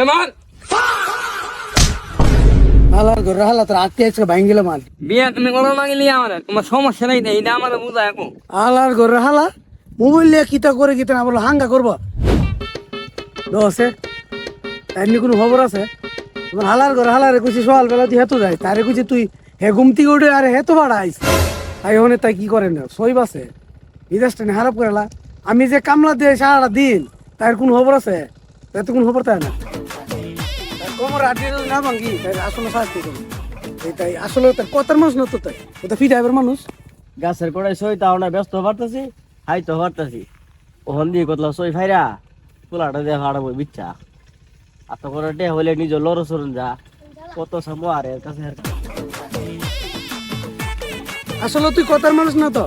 এ মার হালার ঘরে হালা তোর আটকে আজকে ভাঙ গেলে মাল বিয়া তুমি করো না গেলি আমার তোমার সমস্যা নাই এইটা আমার বুঝা এখন হালার ঘরে হালা মোবাইল নিয়ে কিতা করে কিতা না বলো হাঙ্গা করবো দোষে তাই কোনো খবর আছে তোমার হালার ঘরে হালারে কুচি সকাল বেলা তুই হেতো যায় তারে কুচি তুই হে ঘুম থেকে উঠে আরে হেতো ভাড়া আইস তাই ওখানে তাই কি করেন সই বাসে বিদেশটা নিয়ে খারাপ করেলা আমি যে কামলা দিয়ে সারাটা দিন তার কোন খবর আছে তাই তো কোনো খবর তাই না কোমর আটকে যদি না ভাঙ্গি তাই আসলে সাহায্য করি তাই আসলে তার কথার মানুষ না তো তাই ওটা ফি ড্রাইভার মানুষ গাছের কোড়ায় সই তাও না ব্যস্ত পারতেছি হাই তো পারতেছি ওখান দিয়ে কতলা সই ফাইরা তোলাটা দিয়ে ফাড়াবো বিচ্ছা আর তো করে ডে হলে নিজ লড়ো সরুন যা কত সময় আর এর কাছে আসলে তুই কথার মানুষ না তো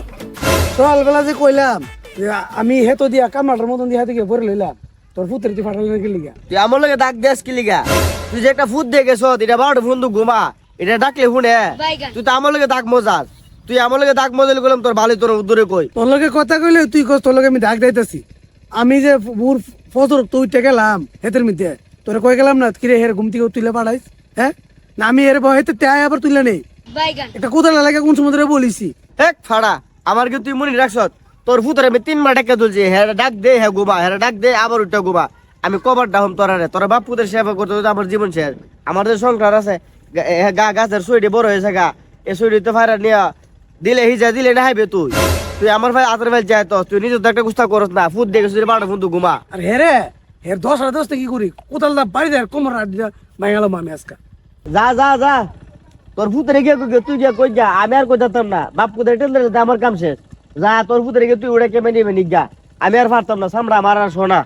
সকালবেলা যে কইলাম যে আমি হেতো দিয়া কামলাটার মতন দিয়ে হাতে গিয়ে ভরে লইলাম তোর পুত্রের তুই ফাটালে গেলি গা তুই আমার লগে ডাক দেস কি লিগা তুই যে একটা ফুট দিয়ে গেছ এটা বারোটা বন্ধু ঘুমা এটা ডাকলে শুনে তুই তো আমার লগে ডাক মজাস তুই আমার লগে ডাক মজাল করলাম তোর ভালো তোর উদ্দরে কই তোর লগে কথা কইলে তুই কস তোর লগে আমি ডাক দিতেছি আমি যে বুর ফজর তুই গেলাম হেতের মধ্যে তোরে কই গেলাম না কিরে হের ঘুম থেকে তুলে পাঠাইস হ্যাঁ না আমি এর বহেতে তাই আবার তুলে নেই এটা কোথায় লাগে কোন সময় ধরে বলিছি এক ফাড়া আমার কি তুই মনে রাখছ তোর ফুতরে আমি 3 মাস টাকা তুলছি হ্যাঁ ডাক দে হ্যাঁ গুবা হ্যাঁ ডাক দে আবার ওইটা গুবা আমি কবার ডাহম তোরারে তোর বাপ পুতের সেবা করতে করতে আমার জীবন শেষ আমার যে সংসার আছে গা গাছের সইডে বড় হয়েছে গা এই সইডিতে ফাড়া নিয়া দিলে হিজা দিলে না হাইবে তুই তুই আমার ভাই আতর ভাই যায় তো তুই নিজের তো একটা গুস্তা করস না ফুট দেখে তুই বাড়া বন্ধু ঘুমা আর হেরে হের 10 কি করি কোথাল দা বাড়ি দেয় কোমর আট দিয়া মাইগালাম আমি আজকে যা যা যা তোর ফুতরে গিয়ে তুই গিয়ে কই যা আমি আর কই যেতাম না বাপ পুতের টেন্ডার আমার কাম শেষ যা তোর ফুতরে গিয়ে তুই উড়ে কেমে নিবে নিগা আমি আর পারতাম না সামরা আমার আর শোনা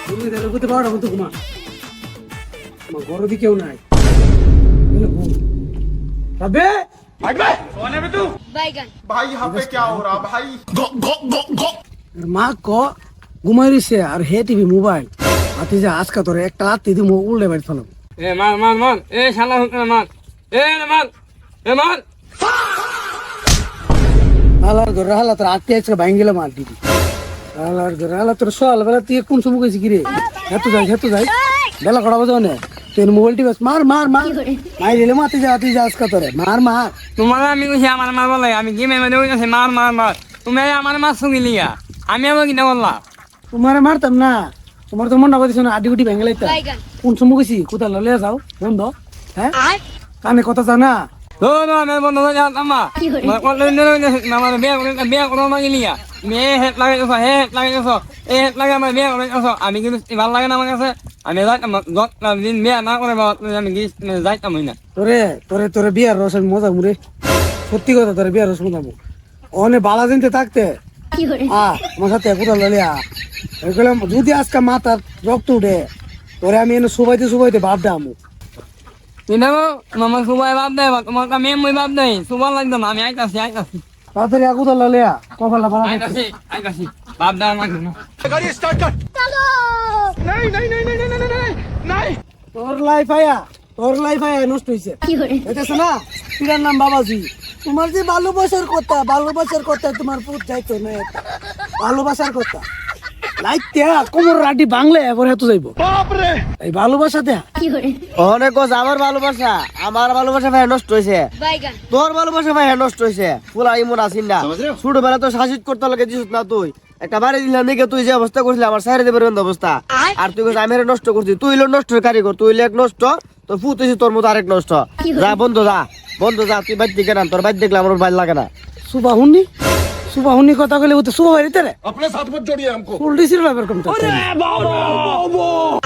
তুমি তাহলে বুঝতে পারো না ঘুমা আমার ঘরে দি কেউ নাই তবে सोने में तू भाई यहाँ पे क्या हो रहा भाई মা ক ঘুমাই রইছে আর হে টিভি মোবাইল আতি যে আজকে তোর একটা লাত্তি দি উল্টে বাড়ি ফেলাম ए मार मार मार ए शाला मार ए मार ए मार হালার ঘরে হালা তোর আটকে আজকে ভাঙ গেলাম আর দিদি হালার ঘরে হালা তোর সকালবেলা তুই কোন সময় গেছি কিরে হেতু যাই বেলা কটা বাজে না তুই মোবাইল টিভি মার মার মার মাই দিলে মাতি যা আজকে তোরে মার মার তোমার আমি কইছি আমার মার বলে আমি কি মেমে কইছি মার মার মার তুমি আমার মার সঙ্গে লিয়া আমি আবার কিনা বললাম তোমারে মারতাম না তোমার তো মনটা বলছিস না আডি গুটি ভেঙে লাইতাম কোন সময় গেছি কোথায় ললে যাও বন্ধ হ্যাঁ কানে কথা জানা তো না আমি বন্ধ হয়ে যাতাম মা বললে আমার বিয়া করো না লিয়া মেয়ে হেট লাগে গেছো এই হেট লাগে আমার বিয়া করে গেছো আমি কিন্তু ভাল লাগে না আমার কাছে আমি যাইতাম দিন বিয়া না করে আমি যাইতাম না তোরে বিয়ার রস আমি মজা মুরে সত্যি কথা তোরে বিয়ার রস মজা অনে বালা দিনতে থাকতে আমার সাথে কোথাও ললে গেলাম যদি আজকে মাথার রক্ত উঠে তোরে আমি এনে সুবাইতে ভাব দে আমু কিন্তু মামা সুবাই বাপ দেয় তোমার মেয়ে মই বাপ দেয় সুবার লাগতো না আমি আইতাছি তাড়াতাড়ি কোথাও ললে কপালা ভাড়া আইতাছি বাপ দেয় আমাকে गाड़ी स्टार्ट कर नहीं नहीं नहीं नहीं नहीं नहीं नहीं তোর লাইফ আয়া নষ্ট হয়েছে দেখেছো না পিরার নাম বাবাজি তোমার যে ভালোবাসার কথা তোমার পুত যাইতো না ভালোবাসার কথা লাইতে কোমর রাডি বাংলা এবার হেতু যাইব बाप रे এই ভালোবাসা দেয়া অনেক কথা আমার ভালোবাসা ভাই নষ্ট হয়েছে তোর ভালোবাসা ভাই নষ্ট হয়েছে পুরা ইমন আসিন না ছোটবেলা তো শাসিত করতে লাগে দিস না তুই একটা বাড়ি দিলাম দেখে তুই যে অবস্থা করছিলি আমার সাইরে দেবের অবস্থা আর তুই আমি নষ্ট করছি তুই হলো নষ্ট কারিগর তুই এক নষ্ট তোর ফুট হয়েছে তোর মতো আরেক নষ্ট যা বন্ধু যা তুই বাইর দিকে না তোর বাইর দেখলে আমার ভালো লাগে না সুবা হুন্নি কথা কইলে ও তো সুবা বাড়িতে রে अपने साथ मत जोड़िए हमको উল্টি ছিল এরকম তো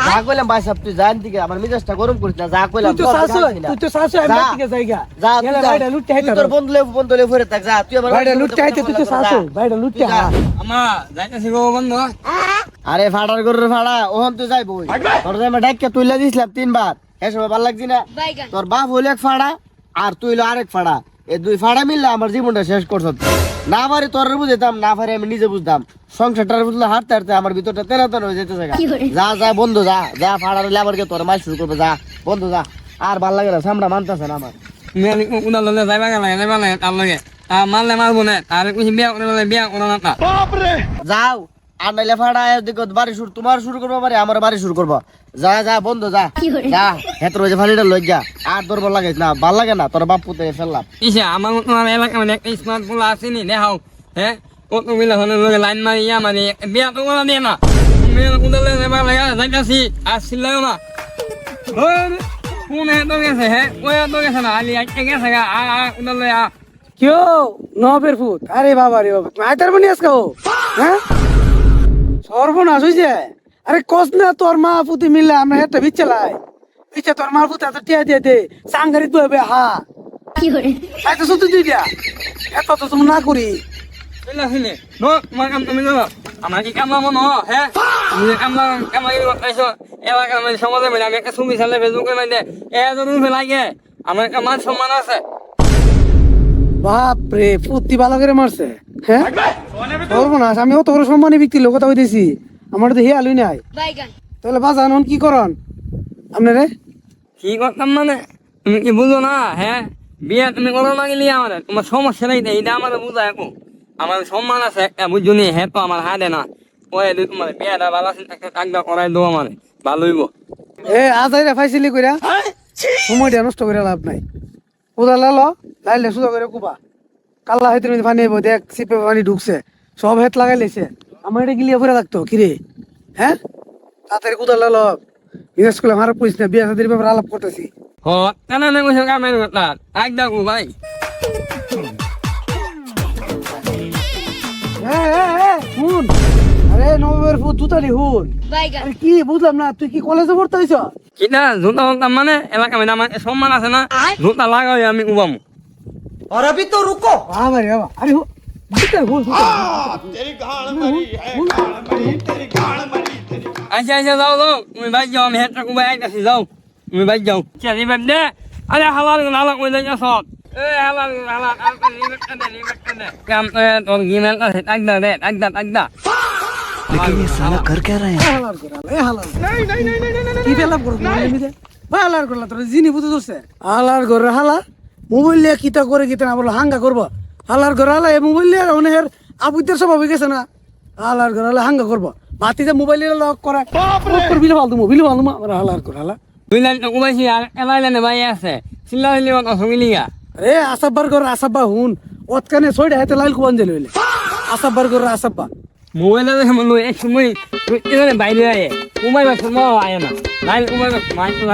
যা কইলাম ভাই সব তুই জান দিকে আমার মিজাজটা গরম করিস না যা কইলাম তুই তো শাশু আমি দিকে যাইগা যা গেলে বাইরে লুটতে তুই তোর বন্ধুলে ফেরে থাক যা তুই আমার বাইরে লুটতে আইতে তুই তো শাশু বাইরে লুটতে হা আমা যাইতাছি গো বন্ধ আরে ফাড়ার গরুর ফাড়া ওহন তুই যাই বই তোর যে আমি ডাইকে তুইলা দিছিলাম 3 বার এ সময় ভালো লাগছি না তোর বাপ হইলো এক ফাড়া আর তুই হইলো আরেক ফাড়া এই দুই ফাড়া মিললে আমার জীবনটা শেষ করছ না পারি তোর বুঝতাম না পারি আমি নিজে বুঝতাম সংসারটার বুঝলে হাঁটতে হাঁটতে আমার ভিতরটা তেরাতন হয়ে যেতে যা বন্ধু যা ফাড়া রইলে আবার তোর মাই শুরু করবে যা বন্ধু যা আর ভাল লাগে না সামরা মানতেছে না আমার উনার ললে যাইবা লাগে তার লগে মারলে মারবো না আর কিছু বিয়া করে বিয়া করো না बाप रे যাও আর নাইলে ফাড়া দেখো বাড়ি শুরু তোমার শুরু করবো বাড়ি আমার বাড়ি শুরু করবো যা যা বন্ধু যা যা হেতর যে ফাড়িটা লই যা আর তোর ভাল লাগে না ভাল লাগে না তোর বাপ পুতে ফেললাম ইসে আমার তোমার এলাকা মানে একটা স্মার্ট বলা আসেনি দেখাও হ্যাঁ কত মিলে হলে লাইন মারিয়া মানে বিয়া তো করা দিয়ে না মেয়ে কুদালে এবার লাগা যাইতাছি আসছিলাম না কোন এত গেছে হ্যাঁ ওই এত গেছে না আলি আজকে গেছে গা কুদালে কেউ নবের ফুট আরে বাবা রে বাবা আইতার বনি আজকে ও হ্যাঁ সর্বনাশ হয়েছে আরে কস না তোর মা পুতি মিললে আমরা একটা বিচ্ছালাই বিচ্ছা তোর মা পুতি এত টিয়া দিয়ে দে সাংগারিত বইবে হা তাই তো সত্যি তুই দিয়া এত তো তুমি না করি শুনে নো তোমার কাম তুমি জানো আমার কি কামলা মনে হ্যাঁ তুমি কামলা কামলা করতেছো এলাকা মানে সমাজে মানে আমি একটা ছবি চালে ফেসবুকে মানে এজন লাগে আমার একটা মান সম্মান আছে বাপরে পুতি ভালো করে মারছে হ্যাঁ সর্বনাশ আমি অত বড় সম্মানী ব্যক্তি লোক কথা হইতেছি আমার তো হে আলুই নাই তাহলে বাজান হন কি করন আপনারে কি করতাম মানে তুমি কি বুঝো না হ্যাঁ বিয়ে তুমি করো না গেলি আমার তোমার সমস্যা নাই এইটা আমার বুঝা এখন আমার সম্মান আছে একটা বুঝছো নি হ্যাঁ তো আমার হাতে না ওই তোমার বিয়েটা ভালো আছে একটা কাকদা করাই দেবো আমার ভালো হইব এ আজাইরা ফাইছিলি কইরা সময়টা নষ্ট করে লাভ নাই কোদা লালো লাইলে সুদা করে কুবা কাল্লা হাইতে পানি আইব দেখ সিপে পানি ঢুকছে সব হেত লাগাই লেছে আমার এটা গিলিয়া পরে রাখতো কিরে হ্যাঁ তাড়াতাড়ি কোদা লালো বিশেষ করে আমার পুলিশ না বিয়া সাদির ব্যাপারে আলাপ করতেছি হ কেন নেই বসে কামের কথা একদা গো ভাই হুন আরে নবের ফুট জুতারি হুন আরে কি বুঝলাম না তুই কি কলেজে পড়তে হইছ কিনা জুতা বলতাম মানে এলাকা মানে আমার সম্মান আছে না জুতা লাগাই আমি উবাম और अभी तो रुको बाबा रे बाबा अरे হুন আচ্ছা আচ্ছা যাও যাও তুমি বাইর যাও আমি হেঁটে কুবাই আইতাছি যাও তুমি বাইর যাও চালি বাদ দে আরে হালাল হালা কই যাই সব এ হালাল হালাল লিমিট দে কাম তোর গিমেল আছে একদা দে একদা लेकिन ये साला कर क्या रहे हैं হালাল नहीं नहीं नहीं नहीं नहीं কি বেলাপ করছ না হালাল করলা তোর জিনি বুঝতে দছে হালাল করে হালা মোবাইল নিয়ে কিতা করে কিতা না বলো হাঙ্গা করব হালাল করে হালা এই মোবাইল নিয়ে ওনের আবুদের সব হয়ে গেছে না হালাল করে হালা হাঙ্গা করব বাতিতে মোবাইল নিয়ে লক করে তোর বিল ফালতু মোবাইল ফালতু আমার হালাল করে হালা দুই লাইন কুবাইছি আর এলাই লাইনে ভাই আছে চিল্লা চিল্লি কথা শুনিলিগা আরে আসাব্বার করে আসাব্বা হুন ওতকানে ছয়টা হাতে লাইল কুবান দিল হইলে আসাব্বার করে আসাব্বা মোবাইলে দেখে মনে এক সময় বাইরে আয়ে কুমাই বা সময় আয় না লাইন কুমাই বা মাই তো